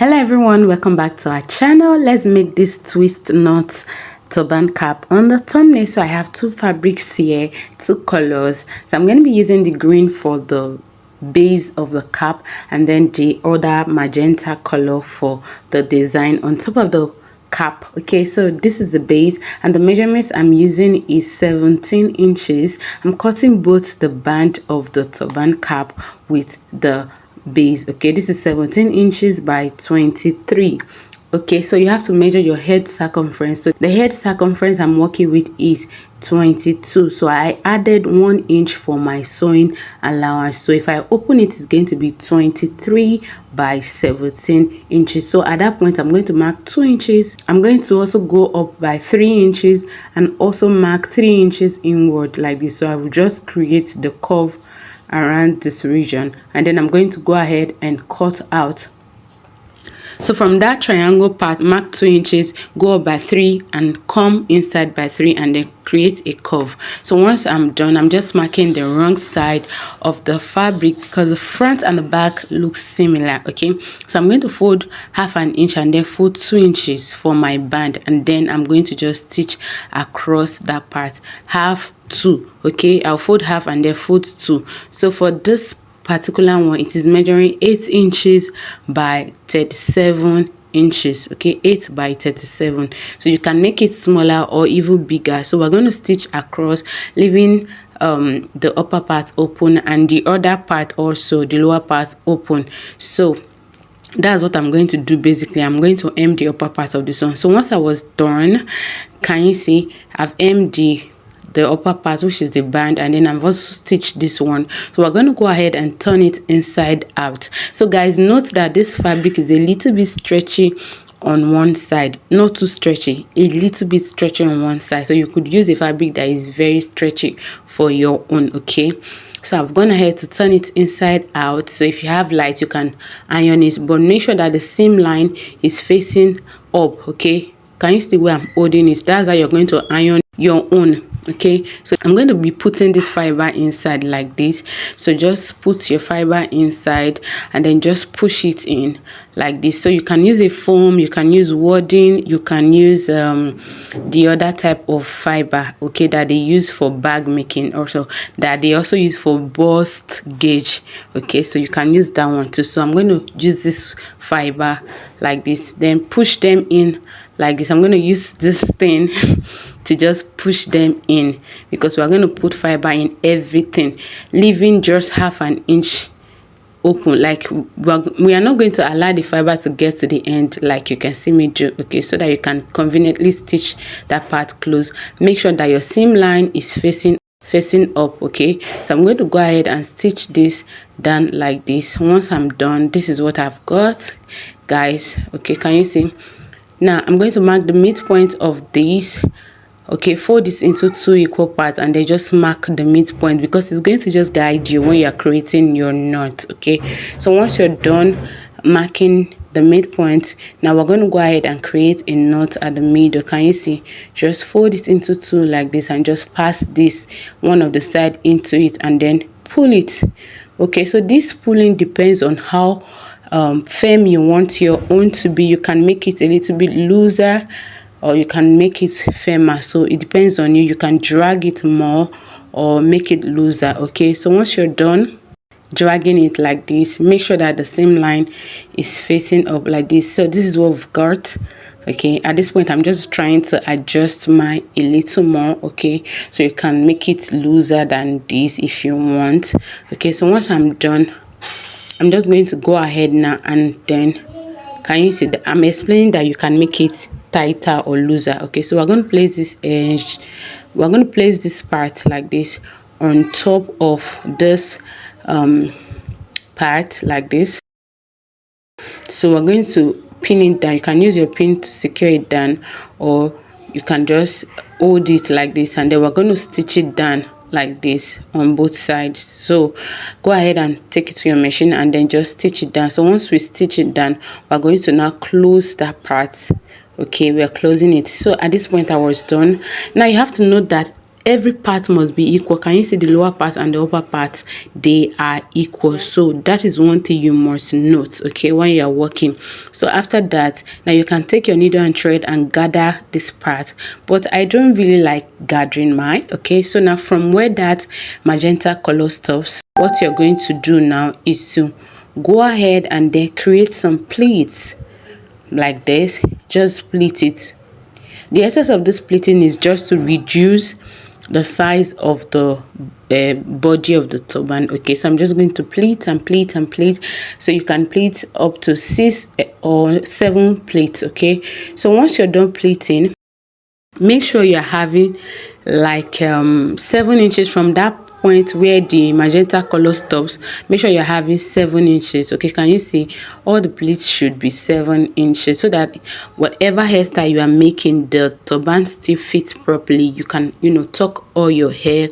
Hello everyone, welcome back to our channel. Let's make this twist knot turban cap on the thumbnail. So I have two fabrics here, two colors. So I'm going to be using the green for the base of the cap and then the other magenta color for the design on top of the cap. Okay, so this is the base and the measurements I'm using is 17 inches. I'm cutting both the band of the turban cap with the base. Okay, this is 17 inches by 23. Okay, so you have to measure your head circumference. So the head circumference I'm working with is 22, so I added 1 inch for my sewing allowance. So if I open it, it's going to be 23 by 17 inches. So at that point I'm going to mark 2 inches. I'm going to also go up by 3 inches and also mark 3 inches inward like this. So I will just create the curve around this region and then I'm going to go ahead and cut out. So from that triangle part, mark 2 inches, go up by 3 and come inside by 3 and then create a curve. So once I'm done, I'm just marking the wrong side of the fabric because the front and the back looks similar. Okay, so I'm going to fold half an inch and then fold 2 inches for my band, and then I'm going to just stitch across that part, half, 2. Okay, I'll fold half and then fold 2. So for this particular one, it is measuring 8 inches by 37 inches. Okay, 8 by 37. So you can make it smaller or even bigger. So we're going to stitch across, leaving the upper part open and the other part also, the lower part, open. So that's what I'm going to do. Basically, I'm going to hem the upper part of this one. So once I was done, can you see I've hemmed the upper part, which is the band, and then I've also stitched this one. So we're going to go ahead and turn it inside out. So guys, note that this fabric is a little bit stretchy on one side, not too stretchy, a little bit stretchy on one side. So you could use a fabric that is very stretchy for your own. Okay, so I've gone ahead to turn it inside out. So if you have light, you can iron it, but make sure that the seam line is facing up. Okay, can you see where I'm holding it? That's how you're going to iron your own. Okay, so I'm going to be putting this fiber inside like this. So just put your fiber inside and then just push it in like this. So you can use a foam, you can use wadding, you can use the other type of fiber, okay, that they use for bag making, also that they also use for bust gauge. Okay, so you can use that one too. So I'm going to use this fiber like this, then push them in like this. I'm going to use this thing to just push them in because we're going to put fiber in everything, leaving just half an inch open. Like we are not going to allow the fiber to get to the end like you can see me do. Okay, so that you can conveniently stitch that part close. Make sure that your seam line is facing up. Okay, so I'm going to go ahead and stitch this down like this. Once I'm done, this is what I've got, guys. Okay, can you see? Now I'm going to mark the midpoint of this. Okay, fold this into 2 equal parts and then just mark the midpoint because it's going to just guide you when you're creating your knot. Okay, so once you're done marking the midpoint, now we're going to go ahead and create a knot at the middle. Can you see? Just fold it into 2 like this and just pass this one of the side into it and then pull it. Okay, so this pulling depends on how firm you want your own to be. You can make it a little bit looser or you can make it firmer, so it depends on you. You can drag it more or make it looser. Okay, so once you're done dragging it like this, make sure that the seam line is facing up like this. So this is what we've got. Okay, at this point I'm just trying to adjust my a little more. Okay, so you can make it looser than this if you want. Okay, so once I'm done, I'm just going to go ahead now and then can you see that I'm explaining that you can make it tighter or looser. Okay, so we're going to place this edge, we're going to place this part like this on top of this part like this. So we're going to pin it down. You can use your pin to secure it down or you can just hold it like this and then we're going to stitch it down like this on both sides. So go ahead and take it to your machine and then just stitch it down. So once we stitch it down, we're going to now close that part. Okay, we are closing it. So at this point I was done. Now you have to note that every part must be equal. Can you see the lower part and the upper part? They are equal. So that is one thing you must note, okay, when you are working. So after that, now you can take your needle and thread and gather this part, but I don't really like gathering mine. Okay, so now from where that magenta color stops, what you're going to do now is to go ahead and then create some pleats like this. Just split it. The essence of this splitting is just to reduce the size of the body of the turban. Okay, so I'm just going to pleat and pleat and pleat, so you can pleat up to 6 or 7 pleats. Okay, so once you're done pleating, make sure you're having like 7 inches from that point where the magenta color stops. Make sure you're having 7 inches. Okay, can you see? All the pleats should be 7 inches, so that whatever hairstyle you are making, the turban still fits properly. You can, you know, tuck all your hair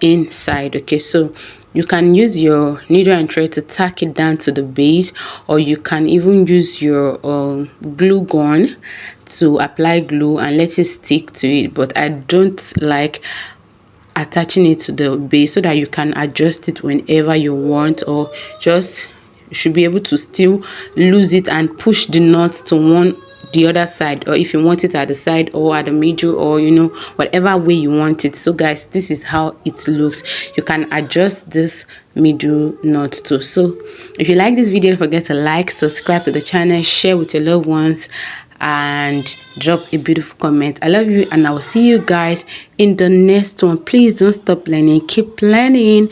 inside. Okay, so you can use your needle and thread to tack it down to the base, or you can even use your glue gun to apply glue and let it stick to it. But I don't like attaching it to the base, so that you can adjust it whenever you want, or just you should be able to still lose it and push the knot to the other side, or if you want it at the side or at the middle, or you know, whatever way you want it. So guys, this is how it looks. You can adjust this middle knot too. So if you like this video, don't forget to like, subscribe to the channel, share with your loved ones, and drop a beautiful comment. I love you, and I will see you guys in the next one. Please don't stop learning, keep learning.